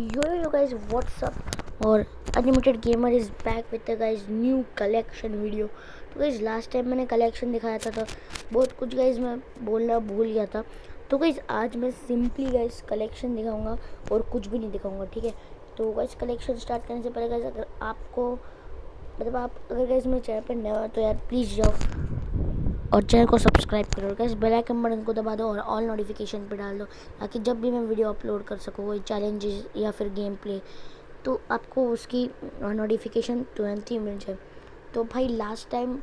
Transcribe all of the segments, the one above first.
Yo guys, what's up? और unlimited gamer is back with the guys new collection video. तो guys last time मैंने collection दिखाया था तो बहुत कुछ गाइस मैं बोलना भूल गया था। तो गाइस आज मैं सिंपली गाइस कलेक्शन दिखाऊंगा और कुछ भी नहीं दिखाऊंगा, ठीक है। तो गाइस कलेक्शन स्टार्ट करने से पहले गाइस अगर आपको मतलब आप अगर गाइस मेरे चैनल पर नए हो तो यार प्लीज़ जाओ और चैनल को सब्सक्राइब करो गाइस, बेल आइकन बटन को दबा दो और ऑल नोटिफिकेशन पे डाल दो ताकि जब भी मैं वीडियो अपलोड कर सकूँ कोई चैलेंजेस या फिर गेम प्ले तो आपको उसकी नोटिफिकेशन तुरंत ही मिल जाए। तो भाई लास्ट टाइम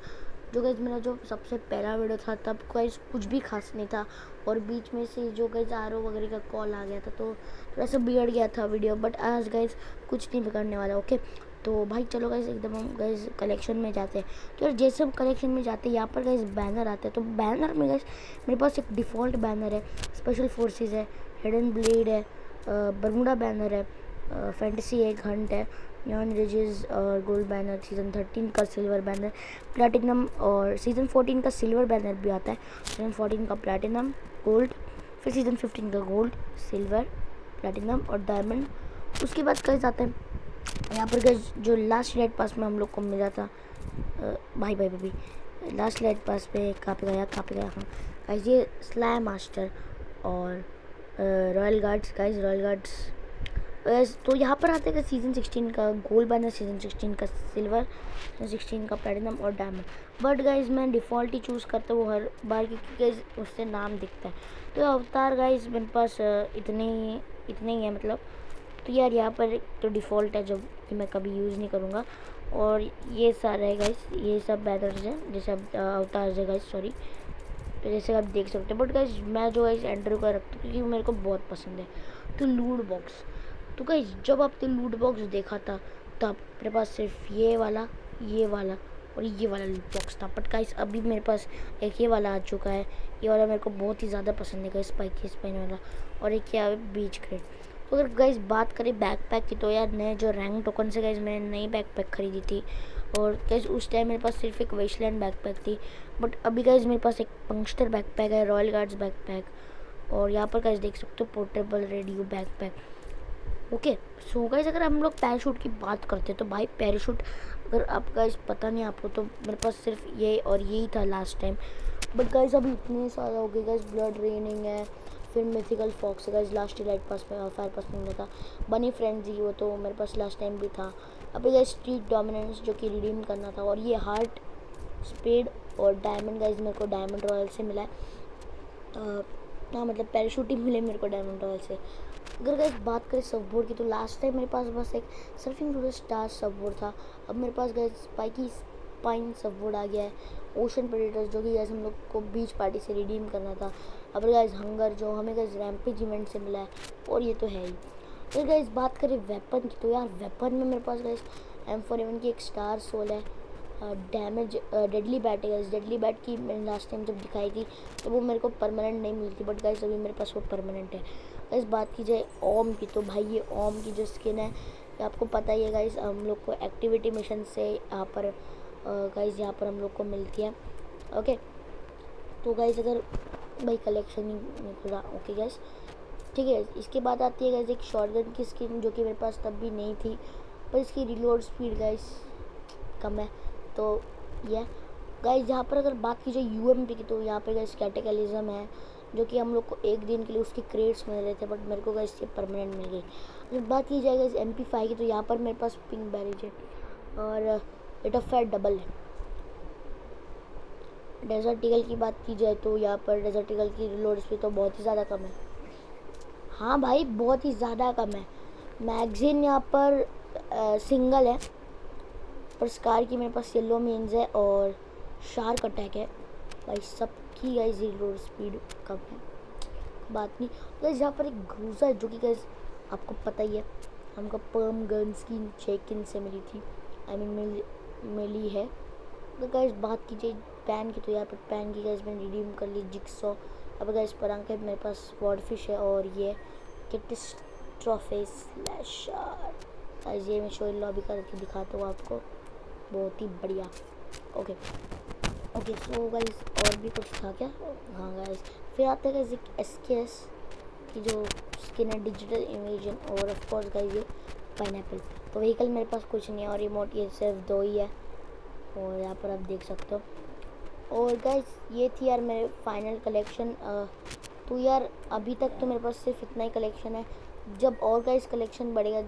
जो गाइस मेरा जो सबसे पहला वीडियो था तब गाइस कुछ भी खास नहीं था और बीच में से जो गाइस आरओ वगैरह का कॉल आ गया था तो थोड़ा सा बिगड़ गया था वीडियो। बट आज गाइस कुछ नहीं बिगड़ने वाला, ओके। तो भाई चलो गाइस एकदम हम गाइस कलेक्शन में जाते हैं। तो यार जैसे हम कलेक्शन में जाते हैं यहाँ पर गाइस बैनर आते हैं। तो बैनर में गाइस मेरे पास एक डिफ़ॉल्ट बैनर है, स्पेशल फोर्सेस है, हिडन ब्लेड है, बरमूडा बैनर है, फैंटेसी एक हंट है, नियॉन रिजेस और गोल्ड बैनर, सीज़न 13 का सिल्वर बैनर, प्लैटिनम और सीज़न 14 का सिल्वर बैनर भी आता है, सीज़न 14 का प्लैटिनम गोल्ड, फिर सीज़न 15 का गोल्ड सिल्वर प्लैटिनम और डायमंड। उसके बाद गाइस आते हैं यहाँ पर गाइस जो लास्ट लाइट पास में हम लोग को मिला था। भाई भाई भाई लास्ट लाइट पास पे कहाँ पे गया हाँ गाइस ये स्लैम मास्टर और royal guards guys, royal guards. तो यहाँ पर आते हैं सीज़न 16 का गोल्ड बैनर, सीज़न 16 का सिल्वर, सीज़न 16 का प्लैटिनम और डायमंड। बट गाइज मैं डिफ़ॉल्ट ही चूज़ करता हूँ हर बार क्योंकि गाइज उससे नाम दिखता है। तो अवतार गाइज मेरे पास इतने ही है मतलब। तो यार यहाँ पर तो डिफ़ॉल्ट है जो कि मैं कभी यूज़ नहीं करूँगा। और ये सारा है गाइस, ये सब बैनर्स हैं जैसे अवतार है गाइस, सॉरी। तो जैसे आप देख सकते हैं बट गाइस मैं जो गाइस एंड्रयू का रखता हूँ क्योंकि मेरे को बहुत पसंद है। तो लूट बॉक्स, तो गाइस जब आपने लूट बॉक्स देखा था तब मेरे पास सिर्फ ये वाला और ये वाला लूट बॉक्स था। बट गाइस अभी मेरे पास एक ये वाला आ चुका है, ये वाला मेरे को बहुत ही ज़्यादा पसंद है गाइस, स्पाइकी स्पाइन वाला। और एक क्या है बीच क्रेट। तो अगर गाइस बात करें बैकपैक की तो यार नए जो रैंक टोकन से गाइस मैंने नई बैकपैक खरीदी थी और गाइस उस टाइम मेरे पास सिर्फ एक वेस्टलैंड बैकपैक थी। बट अभी गाइस मेरे पास एक पंक्स्टर बैकपैक है, रॉयल गार्ड्स बैकपैक और यहाँ पर गाइस देख सकते हो portable radio backpack, okay. So guys अगर हम लोग पैराशूट की बात करते हैं तो भाई पैराशूट अगर आप गाइस पता नहीं आपको तो मेरे पास सिर्फ ये और यही था लास्ट टाइम। बट गाइस अभी इतने सारे हो गए गाइस, ब्लड रेनिंग है, फिर मिथिकल फॉक्स है गाइस, लास्ट लाइट पास में फायर पास में मिला था, बनी फ्रेंजी वो तो मेरे पास लास्ट टाइम भी था। अभी गाइस स्ट्रीट डोमिनेंस जो कि रिडीम करना था और ये हार्ट स्पेड और डायमंड गाइस मेरे को डायमंड रॉयल से मिला है। हाँ मतलब पैराशूट ही मिले मेरे को डायमंड रॉयल से। अगर गाइस बात करें सबवोर्ड की तो लास्ट टाइम मेरे पास बस एक सर्फिंग टू द स्टार सबवोर्ड था। अब मेरे पास गाइस स्पाइकी स्पाइन सबवोर्ड आ गया है, ओशन प्रेडेटर्स जो कि गाइस हम लोग को बीच पार्टी से रिडीम करना था। अब गाइस हंगर जो हमें गाइस रैम्पेज इवेंट से मिला है और ये तो है ही। अगर गाइस बात करें वेपन की तो यार वेपन में मेरे पास गाइस M4A1 की एक स्टार सोल है, डैमेज डेडली बैट है गाइस, डेडली बैट की मैंने लास्ट टाइम जब दिखाई थी तो वो मेरे को परमानेंट नहीं मिली थी बट गाइस अभी मेरे पास वो परमानेंट है। गाइस बात की जाए ओम की तो भाई ये ओम की जो स्किन है ये आपको पता ही है गाइस, हम लोग को एक्टिविटी मिशन से यहाँ पर गाइस यहाँ पर हम लोग को मिलती है, ओके। तो गाइस अगर भाई कलेक्शन ही पूरा ओके गाइस, ठीक है। इसके बाद आती है गाइस एक शॉटगन की स्किन जो कि मेरे पास तब भी नहीं थी पर इसकी रिलोड स्पीड गाइस कम है। तो ये गाइस यहाँ पर अगर बात की जाए यूएमपी की तो यहाँ पे गाइस कैटेकलिज्म है जो कि हम लोग को एक दिन के लिए उसके क्रेड्स मिल रहे थे बट मेरे को गाइस ये परमानेंट मिल गई। अगर बात की जाए गाइस MP5 की तो यहाँ पर मेरे पास पिंक बैरेज है और रेट ऑफ फायर डबल है। डेजर्ट ईगल की बात की जाए तो यहाँ पर डेजर्ट ईगल की रिलोड स्पीड तो बहुत ही ज़्यादा कम है, हाँ भाई बहुत ही ज़्यादा कम है। मैगजीन यहाँ पर सिंगल है पर स्कार की मेरे पास येलो मीन्स है और शार्क अटैक है। भाई सबकी गाइस रिलोड स्पीड कम है, बात नहीं। गाइस यहाँ पर एक ग्रूजा है जो कि गाइस आपको पता ही है हमको पर्म गन स्किन चेकिन से मिली थी, आई मीन मिली है। तो गाइस बात कीजिए पैन की तो यहाँ पर पैन की गाइस मैंने रिडीम कर ली जिक्सॉ। अब गाइस परांक है मेरे पास वॉर्डफिश है और ये कैटिस्ट्रॉफे स्लैशर। गाइस ये मैं शो लॉबी करके दिखाता हूँ आपको, बहुत ही बढ़िया, ओके ओके। सो गाइस और भी कुछ था क्या, हाँ गाइस फिर आते हैं गाइस एक SKS की जो स्किन है डिजिटल इमेजन, और ऑफ कोर्स गाइस ये पाइनएप्पल। तो व्हीकल मेरे पास कुछ नहीं है और रिमोट ये सिर्फ 2 ही है, और यहाँ पर आप देख सकते हो। और गाइस ये थी यार मेरे फाइनल कलेक्शन। तो यार अभी तक तो मेरे पास सिर्फ इतना ही कलेक्शन है। जब और गाइस कलेक्शन बढ़ेगा,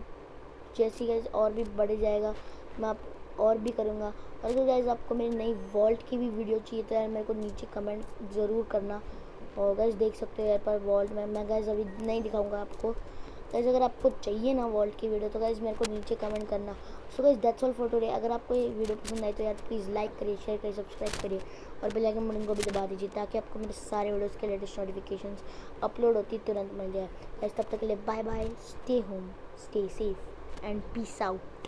जैसे गाइस और भी बढ़ जाएगा, मैं आप और भी करूँगा। और अगर गाइस आपको मेरी नई वॉल्ट की भी वीडियो चाहिए तो यार मेरे को नीचे कमेंट ज़रूर करना। और गाइस देख सकते हो यहाँ पर वॉल्ट में मैं गाइस अभी नहीं दिखाऊंगा आपको। गाइस अगर आपको चाहिए ना वॉल्ट की वीडियो तो गाइस मेरे को नीचे कमेंट करना। So guys that's all for today. अगर आपको ये वीडियो पसंद आई तो यार प्लीज़ लाइक करिए, शेयर करिए, सब्सक्राइब करिए और बेल आइकन बटन को भी दबा दीजिए ताकि आपको मेरे सारे वीडियोस के लेटेस्ट नोटिफिकेशंस अपलोड होती तुरंत मिल जाए। गाइस तब तक के लिए bye bye, stay home, stay safe and peace out.